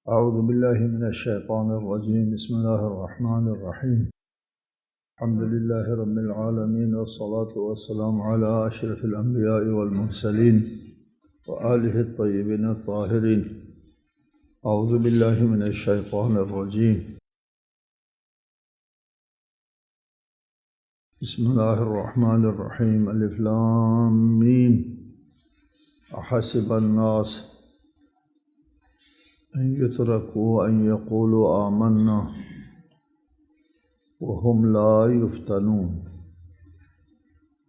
أعوذ بالله من الشيطان الرجيم. بسم الله الرحمن الرحيم. الحمد لله رب العالمين، والصلاة والسلام على أشرف الأنبياء والمرسلين وآله الطيبين الطاهرين. أعوذ بالله من الشيطان الرجيم. بسم الله الرحمن الرحيم. الف لام ميم. أحسب الناس أن يتركوا أن يقولوا آمنا وهم لا يفتنون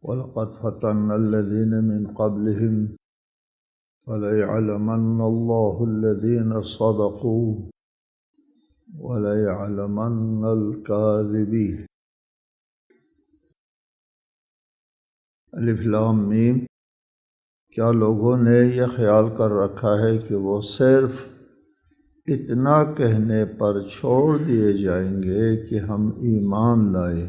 ولقد فتنا الذين من قبلهم وليعلمن الله الذين صدقوا وليعلمن الكاذبين. الف لام میم. کیا لوگوں نے یہ خیال کر رکھا ہے کہ وہ صرف اتنا کہنے پر چھوڑ دیے جائیں گے کہ ہم ایمان لائے،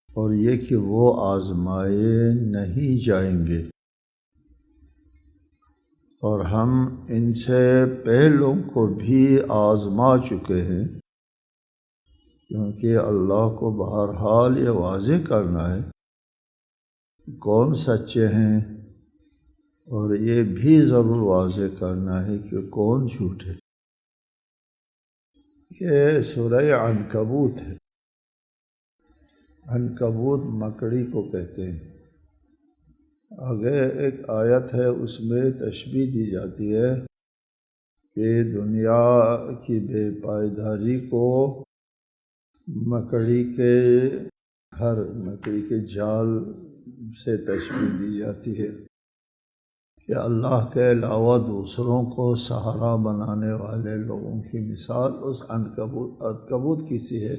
اور یہ کہ وہ آزمائے نہیں جائیں گے، اور ہم ان سے پہلوں کو بھی آزما چکے ہیں، کیونکہ اللہ کو بہرحال یہ واضح کرنا ہے کون سچے ہیں، اور یہ بھی ضرور واضح کرنا ہے کہ کون جھوٹے۔ یہ سورہ عنکبوت ہے۔ عنکبوت مکڑی کو کہتے ہیں۔ آگے ایک آیت ہے، اس میں تشبیہ دی جاتی ہے کہ دنیا کی بے پائیداری کو مکڑی کے گھر، مکڑی کے جال سے تشبیہ دی جاتی ہے کہ اللہ کے علاوہ دوسروں کو سہارا بنانے والے لوگوں کی مثال اس عنکبوت کی سی ہے۔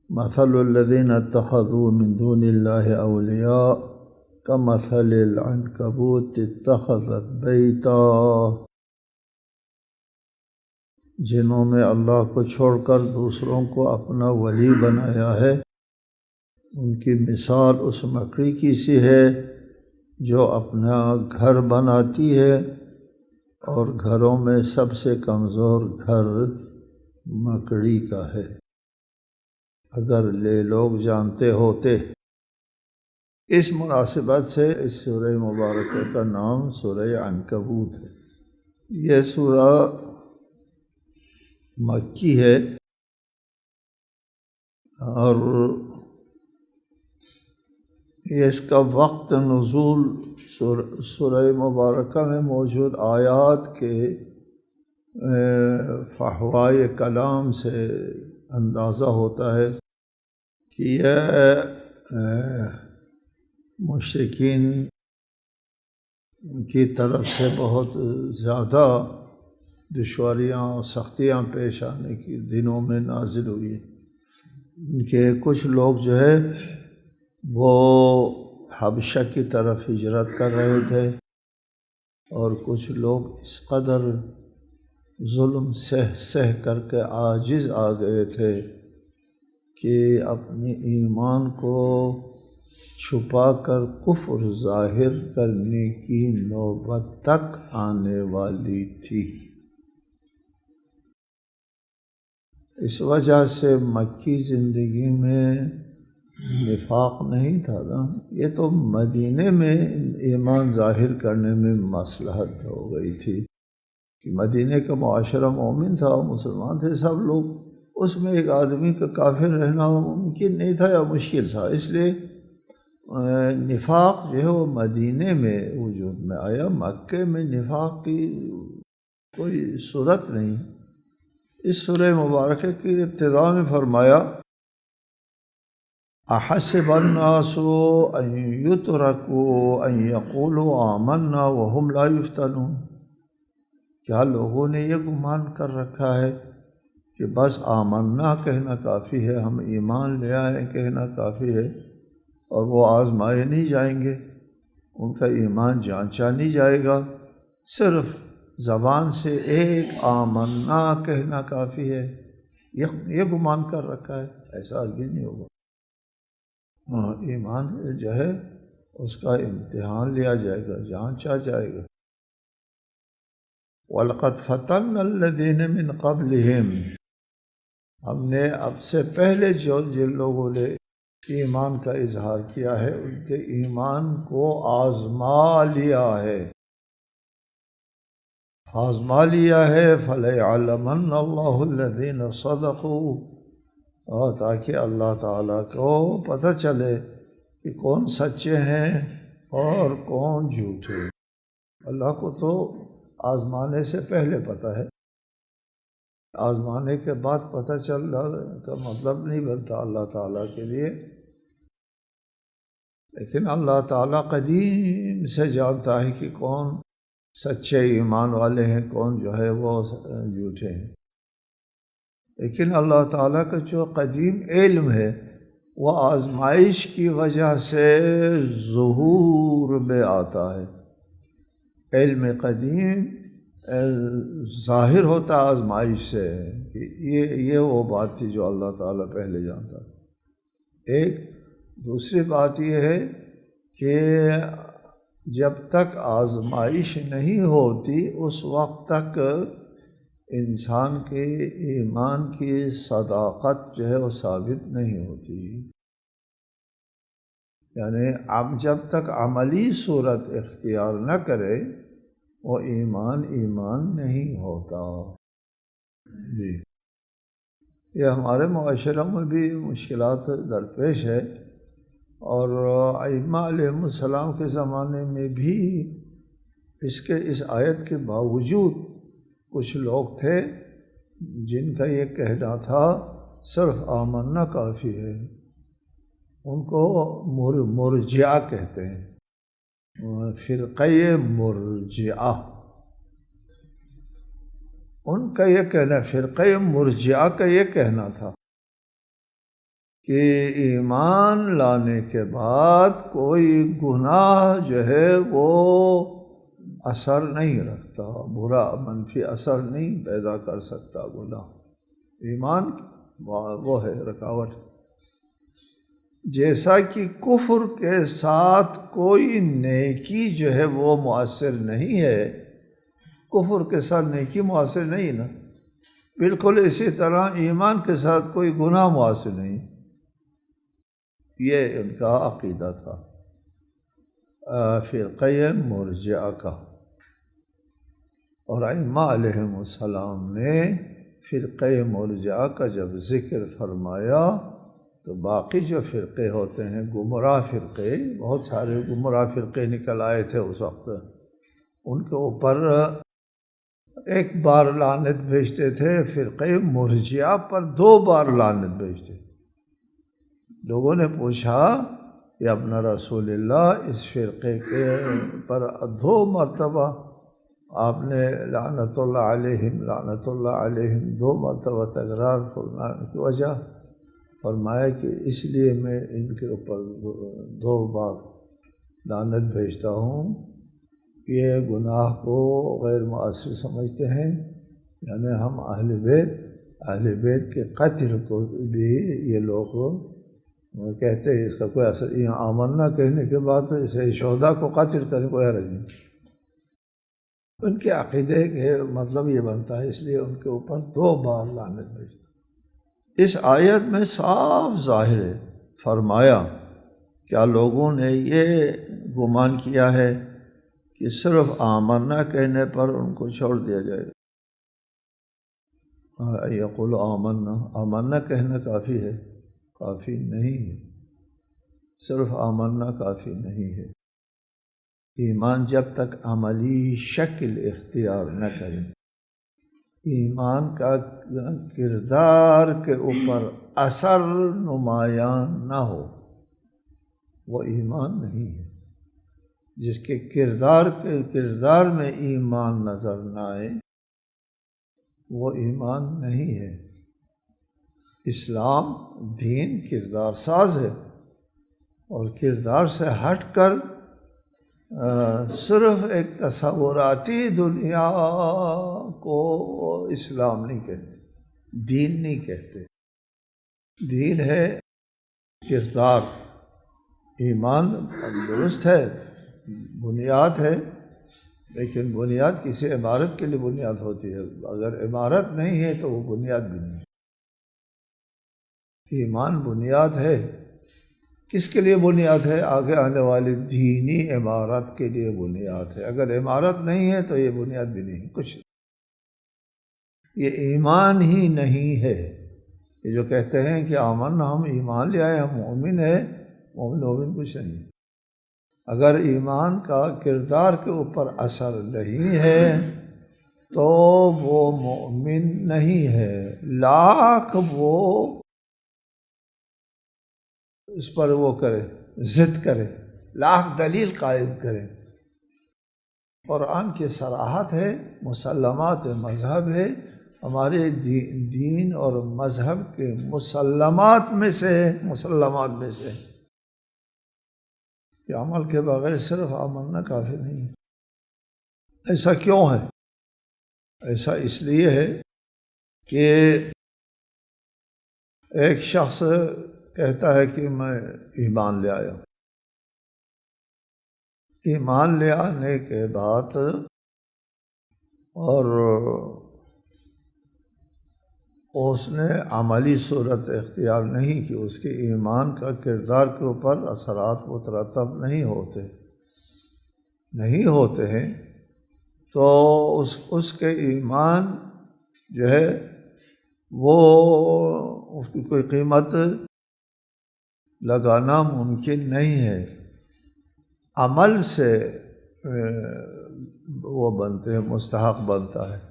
مثل الذین اتخذوا من دون اللہ اولیاء کمثل العنکبوت اتخذت بیتا۔ جنہوں نے اللہ کو چھوڑ کر دوسروں کو اپنا ولی بنایا ہے، ان کی مثال اس مکڑی کی سی ہے جو اپنا گھر بناتی ہے، اور گھروں میں سب سے کمزور گھر مکڑی کا ہے۔ اگر یہ لوگ جانتے ہوتے۔ اس مناسبت سے اس سورہ مبارکہ کا نام سورہ عنکبوت ہے۔ یہ سورہ مکی ہے، اور اس کا وقت نزول سورہ مبارکہ میں موجود آیات کے فحوائے کلام سے اندازہ ہوتا ہے کہ یہ مشرکین کی طرف سے بہت زیادہ دشواریاں اور سختیاں پیش آنے کی دنوں میں نازل ہوئی ہیں، کہ کچھ لوگ جو ہے وہ حبشہ کی طرف ہجرت کر رہے تھے، اور کچھ لوگ اس قدر ظلم سہ کر کے عاجز آ گئے تھے کہ اپنے ایمان کو چھپا کر کفر ظاہر کرنے کی نوبت تک آنے والی تھی۔ اس وجہ سے مکی زندگی میں نفاق نہیں تھا نا، یہ تو مدینے میں ایمان ظاہر کرنے میں مصلحت ہو گئی تھی کہ مدینے کا معاشرہ مومن تھا، مسلمان تھے سب لوگ، اس میں ایک آدمی کا کافر رہنا ممکن نہیں تھا یا مشکل تھا، اس لیے نفاق جو ہے وہ مدینے میں وجود میں آیا۔ مکے میں نفاق کی کوئی صورت نہیں۔ اس سورہ مبارکہ کی ابتدا میں فرمایا احسب الناس ان یترکوا ان یقولوا آمنا وهم لا یفتنون۔ کیا لوگوں نے یہ گمان کر رکھا ہے کہ بس آمنا کہنا کافی ہے، ہم ایمان لے آئے کہنا کافی ہے، اور وہ آزمائے نہیں جائیں گے، ان کا ایمان جانچا نہیں جائے گا، صرف زبان سے ایک آمنا کہنا کافی ہے، یہ گمان کر رکھا ہے؟ ایسا ہرگز نہیں ہوگا۔ ایمان جو ہے اس کا امتحان لیا جائے گا، جانچا جائے گا۔ وَلَقَدْ فَتَنَّا الَّذِينَ مِنْ قَبْلِهِمْ، ہم نے اب سے پہلے جن لوگوں نے ایمان کا اظہار کیا ہے ان کے ایمان کو آزما لیا ہے، فَلَيَعْلَمَنَّ اللَّهُ الَّذِينَ صَدَقُوا، اور تاکہ اللہ تعالیٰ کو پتہ چلے کہ کون سچے ہیں اور کون جھوٹے۔ اللہ کو تو آزمانے سے پہلے پتہ ہے، آزمانے کے بعد پتہ چل رہا کا مطلب نہیں بنتا اللہ تعالیٰ کے لیے، لیکن اللہ تعالیٰ قدیم سے جانتا ہے کہ کون سچے ایمان والے ہیں، کون جو ہے وہ جھوٹے ہیں۔ لیکن اللہ تعالیٰ کا جو قدیم علم ہے وہ آزمائش کی وجہ سے ظہور میں آتا ہے۔ علم قدیم ظاہر ہوتا آزمائش سے کہ یہ وہ بات تھی جو اللہ تعالیٰ پہلے جانتا۔ ایک دوسری بات یہ ہے کہ جب تک آزمائش نہیں ہوتی اس وقت تک انسان کے ایمان کی صداقت جو ہے وہ ثابت نہیں ہوتی، یعنی اب جب تک عملی صورت اختیار نہ کرے وہ ایمان نہیں ہوتا۔ جی، یہ ہمارے معاشرہ میں بھی مشکلات درپیش ہے، اور ائمہ علیہ السلام کے زمانے میں بھی اس آیت کے باوجود کچھ لوگ تھے جن کا یہ کہنا تھا صرف آمنا کافی ہے، ان کو مرجعہ کہتے ہیں، فرقہ مرجعہ، ان کا یہ کہنا، فرقہ مرجعہ کا یہ کہنا تھا کہ ایمان لانے کے بعد کوئی گناہ جو ہے وہ اثر نہیں رکھتا، برا منفی اثر نہیں پیدا کر سکتا گناہ، ایمان وہ ہے رکاوٹ، جیسا کہ کفر کے ساتھ کوئی نیکی جو ہے وہ مؤثر نہیں ہے، کفر کے ساتھ نیکی مؤثر نہیں نا، بالکل اسی طرح ایمان کے ساتھ کوئی گناہ مؤثر نہیں، یہ ان کا عقیدہ تھا فرقہ مرجعہ کا۔ اور ائمہ علیہ السلام نے فرقہ مرجعہ کا جب ذکر فرمایا تو باقی جو فرقے ہوتے ہیں گمراہ فرقے، بہت سارے گمراہ فرقے نکل آئے تھے اس وقت، ان کے اوپر ایک بار لعنت بھیجتے تھے، فرقہ مرجعہ پر 2 بار لعنت بھیجتے تھے۔ لوگوں نے پوچھا کہ ابن رسول اللہ اس فرقے کے پر 2 مرتبہ آپ نے لعنت اللہ علیہم 2 مرتبہ تکرار فرمانے کی وجہ فرمایا کہ اس لیے میں ان کے اوپر 2 بار لعنت بھیجتا ہوں، یہ گناہ کو غیر مؤثر سمجھتے ہیں، یعنی ہم اہل بیت کے قتل کو بھی یہ لوگ کہتے ہیں، اس کا کوئی اثر، آمنا کہنے کے بعد اسے شہداء کو قتل کرنے کوئی حرج نہیں، ان کے عقیدے کے مطلب یہ بنتا ہے، اس لیے ان کے اوپر 2 بار لعنت بھیجتا۔ اس آیت میں صاف ظاہر ہے، فرمایا کیا لوگوں نے یہ گمان کیا ہے کہ صرف آمنا کہنے پر ان کو چھوڑ دیا جائے گا؟ یقول آمنا کہنا کافی ہے؟ کافی نہیں ہے، صرف آمنا کافی نہیں ہے، ایمان جب تک عملی شکل اختیار نہ کرے، ایمان کا کردار کے اوپر اثر نمایاں نہ ہو، وہ ایمان نہیں ہے۔ جس کے کردار میں ایمان نظر نہ آئے وہ ایمان نہیں ہے۔ اسلام دین کردار ساز ہے، اور کردار سے ہٹ کر صرف ایک تصوراتی دنیا کو اسلام نہیں کہتے، دین نہیں کہتے۔ دین ہے کردار، ایمان درست ہے، بنیاد ہے، لیکن بنیاد کسی عمارت کے لیے بنیاد ہوتی ہے، اگر عمارت نہیں ہے تو وہ بنیاد بھی نہیں ہے۔ ایمان بنیاد ہے، کس کے لیے بنیاد ہے؟ آگے آنے والی دینی عمارت کے لیے بنیاد ہے۔ اگر عمارت نہیں ہے تو یہ بنیاد بھی نہیں، کچھ یہ ایمان ہی نہیں ہے۔ یہ جو کہتے ہیں کہ آمن، ہم ایمان لے آئے، ہم مومن ہیں، مومن کچھ نہیں۔ اگر ایمان کا کردار کے اوپر اثر نہیں ہے تو وہ مومن نہیں ہے، لاکھ وہ اس پر وہ کرے، ضد کرے، لاکھ دلیل قائم کرے۔ قرآن کی صراحت ہے، مسلمات مذہب ہے، ہمارے دین اور مذہب کے مسلمات میں سے کہ عمل کے بغیر صرف آمنا کافی نہیں ہے۔ ایسا کیوں ہے؟ ایسا اس لیے ہے کہ ایک شخص کہتا ہے کہ میں ایمان لے آیا، ایمان لے آنے کے بعد اور اس نے عملی صورت اختیار نہیں کی، اس کے ایمان کا کردار کے اوپر اثرات مترتب نہیں ہوتے ہیں، تو اس کے ایمان جو ہے وہ اس کی کوئی قیمت لگانا ممکن نہیں ہے۔ عمل سے وہ بنتے ہیں، مستحق بنتا ہے۔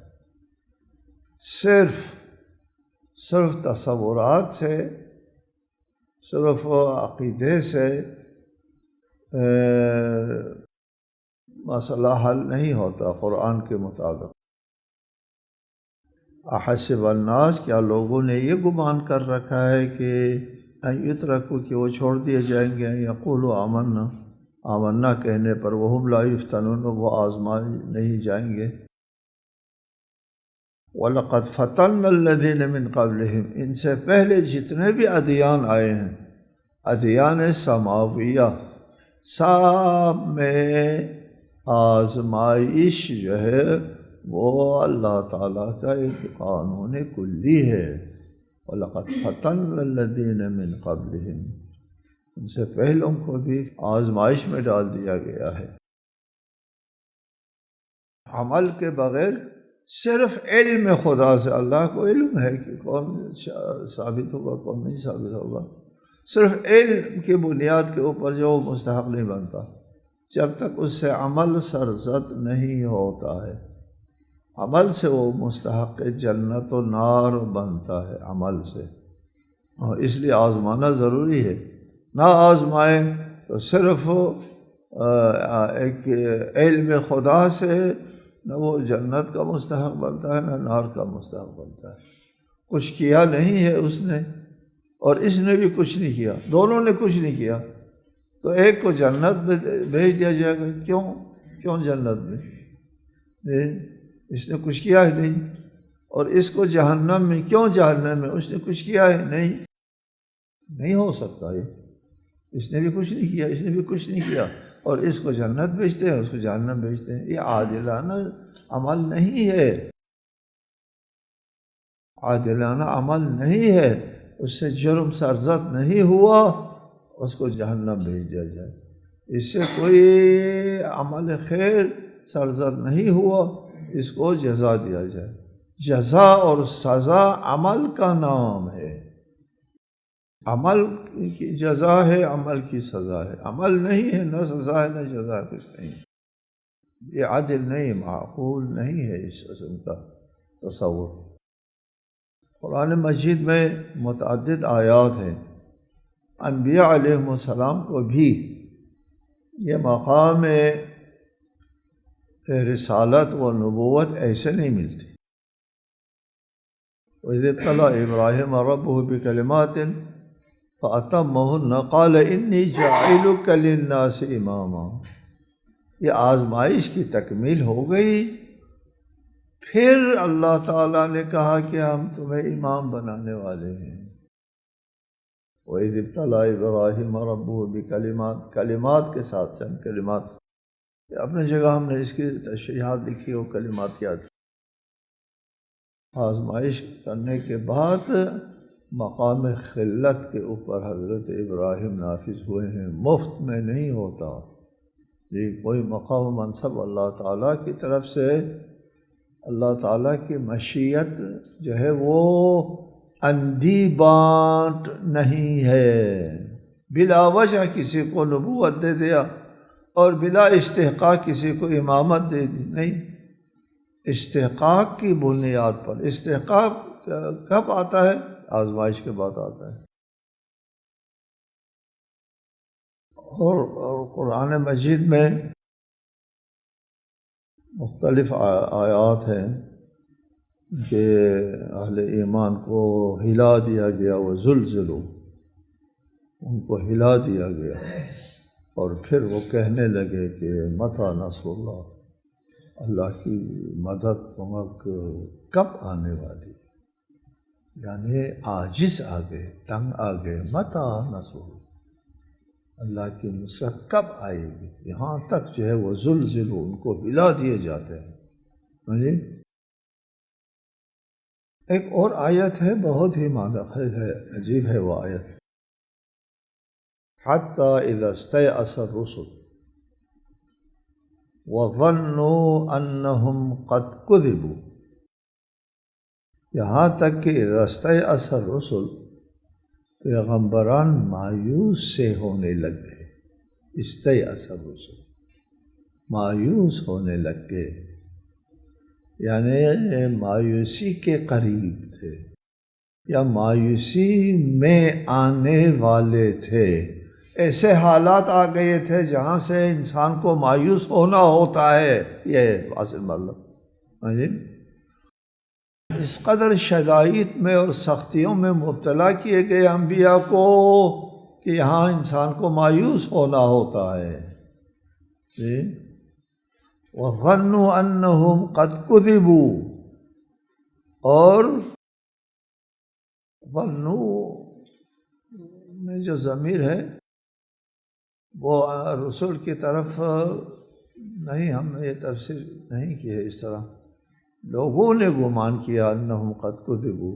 صرف تصورات سے، صرف عقیدے سے مسئلہ حل نہیں ہوتا قرآن کے مطابق۔ احسب الناس، کیا لوگوں نے یہ گمان کر رکھا ہے کہ ان یترکوا، کہ وہ چھوڑ دیے جائیں گے، یقولوا آمنا کہنے پر، وہم لا یفتنون، وہ آزمائے نہیں جائیں گے۔ وَلَقَدْ فَتَنَّا الَّذِينَ مِن قَبْلِهِمْ، ان سے پہلے جتنے بھی ادیان آئے ہیں، ادیان سماویہ، سب میں آزمائش جو ہے وہ اللہ تعالیٰ کا ایک قانون کلی ہے۔ وَلَقَدْ فَتَنَّا الَّذِينَ مِن قَبْلِهِمْ، ان سے پہلوں کو بھی آزمائش میں ڈال دیا گیا ہے۔ عمل کے بغیر، صرف علم خدا سے، اللہ کو علم ہے کہ کون ثابت ہوگا کون نہیں ثابت ہوگا، صرف علم کی بنیاد کے اوپر جو مستحق نہیں بنتا جب تک اس سے عمل سرزد نہیں ہوتا ہے۔ عمل سے وہ مستحق جنت و نار بنتا ہے، عمل سے۔ اور اس لیے آزمانا ضروری ہے، نہ آزمائے تو صرف ایک علم خدا سے نہ وہ جنت کا مستحق بنتا ہے، نہ نار کا مستحق بنتا ہے۔ کچھ کیا نہیں ہے اس نے، اور اس نے بھی کچھ نہیں کیا، دونوں نے کچھ نہیں کیا، تو ایک کو جنت میں بھیج دیا جائے گا۔ کیوں جنت میں؟ اس نے کچھ کیا ہی نہیں۔ اور اس کو جہنم میں، کیوں جہنم میں؟ اس نے کچھ کیا ہے نہیں ہو سکتا یہ، اس نے بھی کچھ نہیں کیا، اس نے بھی کچھ نہیں کیا، اور اس کو جنت بھیجتے ہیں، اس کو جہنم بھیجتے ہیں۔ یہ عادلانہ عمل نہیں ہے، عادلانہ عمل نہیں ہے۔ اس سے جرم سرزد نہیں ہوا، اس کو جہنم بھیج دیا جائے۔ اس سے کوئی عمل خیر سرزد نہیں ہوا، اس کو جزا دیا جائے۔ جزا اور سزا عمل کا نام ہے، عمل کی جزا ہے، عمل کی سزا ہے۔ عمل نہیں ہے، نہ سزا ہے نہ جزا ہے، کچھ نہیں۔ یہ عدل نہیں، معقول نہیں ہے اس قسم کا تصور۔ قرآن مجید میں متعدد آیات ہیں، انبیاء علیہ السلام کو بھی یہ مقام رسالت و نبوت ایسے نہیں ملتی۔ وَإِذِ ابْتَلَىٰ إِبْرَاهِيمَ رَبُّهُ بِكَلِمَاتٍ فَأَتَمَّهُنَّ قَالَ إِنِّي جَاعِلُكَ لِلنَّاسِ إِمَامًا۔ یہ آزمائش کی تکمیل ہو گئی، پھر اللہ تعالیٰ نے کہا کہ ہم تمہیں امام بنانے والے ہیں۔ وَإِذِ ابْتَلَىٰ إِبْرَاهِيمَ رَبُّهُ بِكَلِمَاتٍ، کلمات کے ساتھ، چند کلمات اپنی جگہ ہم نے اس کی تشریحات لکھی اور کلمات یاد. آزمائش کرنے کے بعد مقام خلت کے اوپر حضرت ابراہیم نافذ ہوئے ہیں. مفت میں نہیں ہوتا جی کوئی مقام و منصب. اللہ تعالیٰ کی طرف سے اللہ تعالیٰ کی مشیت جو ہے وہ اندھی بانٹ نہیں ہے. بلا وجہ کسی کو نبوت دے دیا اور بلا استحقاق کسی کو امامت دے دی، نہیں. استحقاق کی بنیاد پر. استحقاق کب آتا ہے؟ آزمائش کے بعد آتا ہے. اور قرآن مجید میں مختلف آیات ہیں کہ اہل ایمان کو ہلا دیا گیا، وہ زلزلو، ان کو ہلا دیا گیا، اور پھر وہ کہنے لگے کہ متی نصر اللہ، اللہ کی مدد کمک کب آنے والی؟ یعنی عاجز آ گئے، تنگ آ گئے. متی نصر اللہ، اللہ کی نصرت کب آئے گی؟ یہاں تک جو ہے وہ زلزلو، ان کو ہلا دیے جاتے ہیں. جی ایک اور آیت ہے بہت ہی معنی ہے، عجیب ہے وہ آیت. حتی اذا استیأس الرسل وظنوا انہم قد کذبوا، یہاں تک کہ اذا استیأس الرسل، پیغمبران مایوس سے ہونے لگ گئے. استیأس الرسل، مایوس ہونے لگ گئے، یعنی مایوسی کے قریب تھے یا مایوسی میں آنے والے تھے. ایسے حالات آ گئے تھے جہاں سے انسان کو مایوس ہونا ہوتا ہے. یہ واضح مطلب جی اس قدر شدائد میں اور سختیوں میں مبتلا کیے گئے انبیاء کو کہ یہاں انسان کو مایوس ہونا ہوتا ہے. جی وَظَنُّوا أَنَّهُمْ قَدْ كُذِبُوا، اور ظنوا میں جو ضمیر ہے وہ رسول کی طرف نہیں. ہم نے یہ تفسیر نہیں کی ہے اس طرح. لوگوں نے گمان کیا انہم قد کذبوا،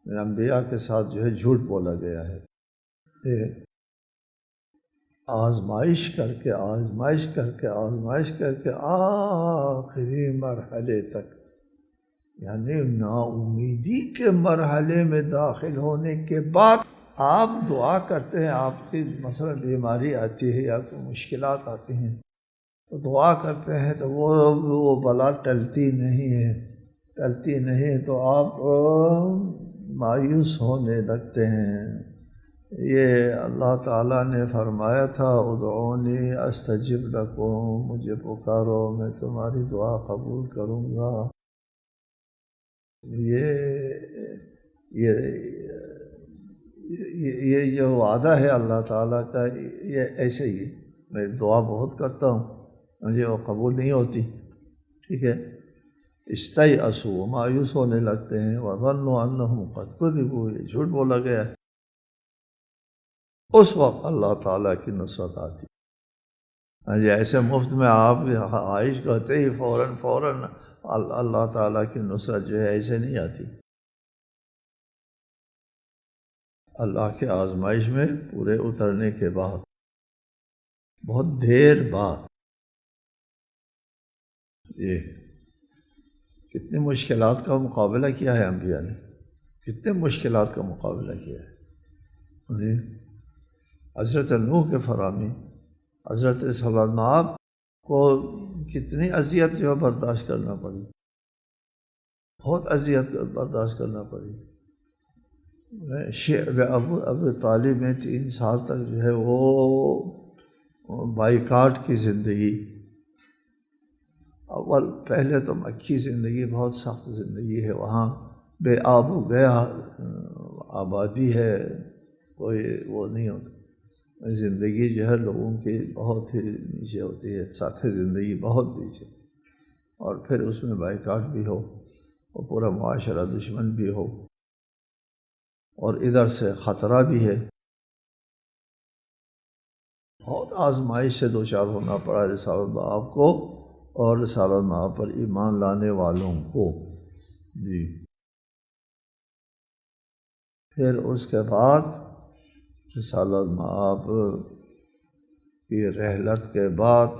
انبیاء کے ساتھ جو ہے جھوٹ بولا گیا ہے. آزمائش کر کے آزمائش کر کے آزمائش کر کے آخری مرحلے تک، یعنی نا امیدی کے مرحلے میں داخل ہونے کے بعد آپ دعا کرتے ہیں. آپ کی مثلا بیماری آتی ہے یا کوئی مشکلات آتی ہیں تو دعا کرتے ہیں تو وہ بلا ٹلتی نہیں ہے، ٹلتی نہیں ہے تو آپ مایوس ہونے لگتے ہیں. یہ اللہ تعالیٰ نے فرمایا تھا ادعونی استجب لکم، مجھے پکارو میں تمہاری دعا قبول کروں گا. یہ جو وعدہ ہے اللہ تعالیٰ کا، یہ ایسے ہی میں دعا بہت کرتا ہوں، مجھے وہ قبول نہیں ہوتی. ٹھیک ہے. استیأسوا، مایوس ہونے لگتے ہیں. وظنوا انہم قد کذبوا، یہ جھوٹ بولا گیا ہے. اس وقت اللہ تعالیٰ کی نصرت آتی. ایسے مفت میں آپ عائش کہتے ہی فوراً اللہ تعالیٰ کی نصرت جو ہے ایسے نہیں آتی. اللہ کے آزمائش میں پورے اترنے کے بعد، بہت دیر بعد. یہ کتنی مشکلات کا مقابلہ کیا ہے انبیاء نے، کتنے مشکلات کا مقابلہ کیا ہے. حضرت نوح کے فرامی، حضرت صالح کو کتنی اذیت جو برداشت کرنا پڑی، بہت اذیت برداشت کرنا پڑی. شعب ابو طالب میں 3 سال تک جو ہے وہ بائیکاٹ کی زندگی. پہلے تو مکی زندگی بہت سخت زندگی ہے، وہاں بے آب و گیا آبادی ہے، کوئی وہ نہیں ہوتا. زندگی جو ہے لوگوں کی بہت ہی نیچے ہوتی ہے، سطح زندگی بہت نیچے، اور پھر اس میں بائیکاٹ بھی ہو اور پورا معاشرہ دشمن بھی ہو اور ادھر سے خطرہ بھی ہے. بہت آزمائش سے دوچار ہونا پڑا رسالت مآب کو اور رسالت مآب پر ایمان لانے والوں کو۔ جی پھر اس کے بعد رسالت مآب کی رحلت کے بعد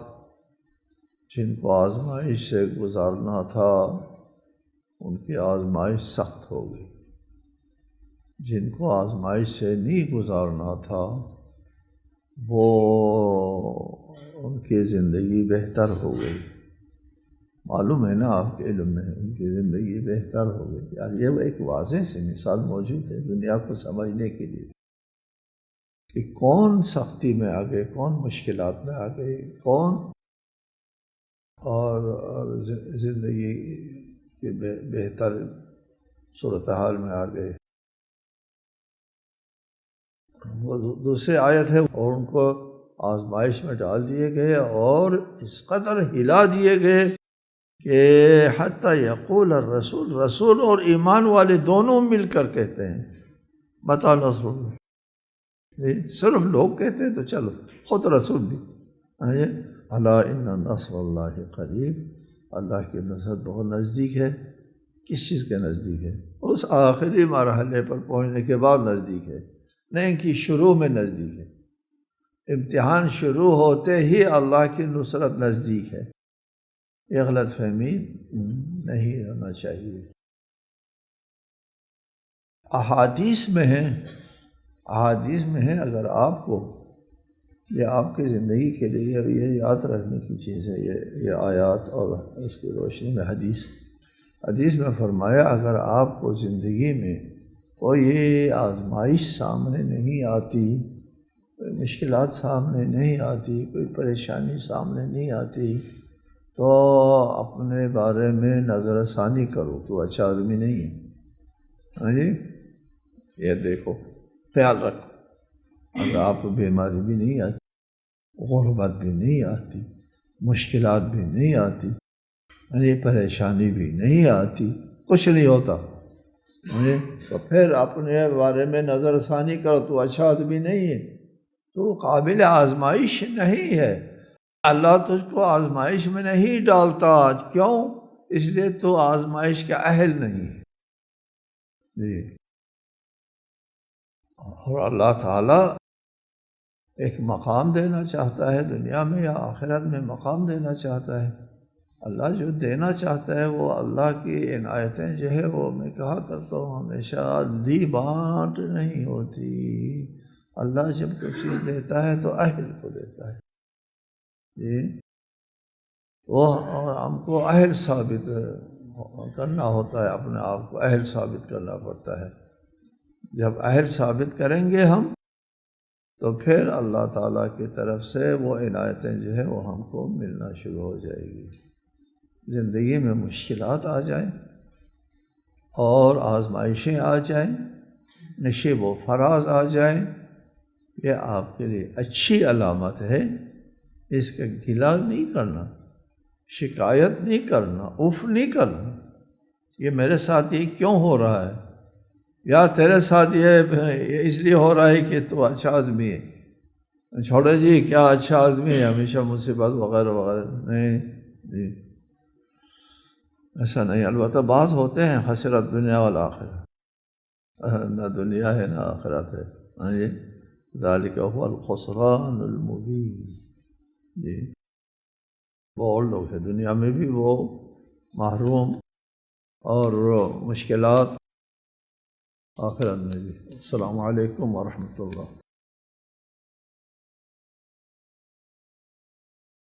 جن کو آزمائش سے گزارنا تھا ان کی آزمائش سخت ہو گئی، جن کو آزمائش سے نہیں گزارنا تھا وہ ان کی زندگی بہتر ہو گئی۔ معلوم ہے نا آپ کے علم میں ان کی زندگی بہتر ہو گئی۔ یار یہ ایک واضح سی مثال موجود ہے دنیا کو سمجھنے کے لیے کہ کون سختی میں آ گئے، کون مشکلات میں آ گئے، کون اور زندگی کی بہتر صورتحال میں آ گئے۔ وہ دوسری آیت ہے، اور ان کو آزمائش میں ڈال دیے گئے اور اس قدر ہلا دیے گئے کہ حتیٰ یقول الرسول، رسول اور ایمان والے دونوں مل کر کہتے ہیں متی نصر اللہ۔ صرف لوگ کہتے ہیں تو چلو، خود رسول بھی الا ان نصر اللہ قریب، اللہ کی نصرت بہت نزدیک ہے۔ کس چیز کے نزدیک ہے؟ اس آخری مرحلے پر پہنچنے کے بعد نزدیک ہے، نہیں کہ شروع میں نزدیک ہے۔ امتحان شروع ہوتے ہی اللہ کی نصرت نزدیک ہے، یہ غلط فہمی نہیں ہونا چاہیے۔ احادیث میں ہے، اگر آپ کو یہ آپ کی زندگی کے لیے یہ یاد رکھنے کی چیز ہے، یہ آیات اور اس کی روشنی میں حدیث میں فرمایا اگر آپ کو زندگی میں کوئی آزمائش سامنے نہیں آتی، کوئی مشکلات سامنے نہیں آتی، کوئی پریشانی سامنے نہیں آتی تو اپنے بارے میں نظر ثانی کرو، تو اچھا آدمی نہیں ہے۔ ہاں جی، یہ دیکھو، خیال رکھو، اگر آپ کو بیماری بھی نہیں آتی، غربت بھی نہیں آتی، مشکلات بھی نہیں آتی، پریشانی بھی نہیں آتی، کچھ نہیں ہوتا، تو پھر اپنے بارے میں نظر ثانی کرو، تو اچھا آدمی نہیں ہے، تو قابل آزمائش نہیں ہے۔ اللہ تجھ کو آزمائش میں نہیں ڈالتا، کیوں؟ اس لیے تو آزمائش کا اہل نہیں ہے۔ جی، اور اللہ تعالیٰ ایک مقام دینا چاہتا ہے دنیا میں یا آخرت میں، مقام دینا چاہتا ہے۔ اللہ جو دینا چاہتا ہے وہ اللہ کی عنایتیں جو ہے وہ میں کہا کرتا ہوں ہمیشہ دی بانٹ نہیں ہوتی۔ اللہ جب کوئی چیز دیتا ہے تو اہل کو دیتا ہے، جی، وہ ہم کو اہل ثابت کرنا ہوتا ہے، اپنے آپ کو اہل ثابت کرنا پڑتا ہے۔ جب اہل ثابت کریں گے ہم تو پھر اللہ تعالیٰ کی طرف سے وہ عنایتیں جو ہے وہ ہم کو ملنا شروع ہو جائے گی۔ زندگی میں مشکلات آ جائیں اور آزمائشیں آ جائیں، نشیب و فراز آ جائیں، یہ آپ کے لیے اچھی علامت ہے۔ اس کا گلہ نہیں کرنا، شکایت نہیں کرنا، اف نہیں کرنا، یہ میرے ساتھ یہ کیوں ہو رہا ہے، یا تیرے ساتھ یہ اس لیے ہو رہا ہے کہ تو اچھا آدمی ہے، چھوڑے جی کیا اچھا آدمی ہے، ہمیشہ مصیبت وغیرہ وغیرہ، نہیں جی، ایسا نہیں۔ البتہ بعض ہوتے ہیں خسرت دنیا والآخرہ، نہ دنیا ہے نہ آخرت ہے، ہاں جی، ذالک هو الخسران المبین۔ جی، بہت لوگ ہیں دنیا میں بھی وہ محروم اور مشکلات، آخرت میں بھی۔ السلام علیکم ورحمۃ اللہ۔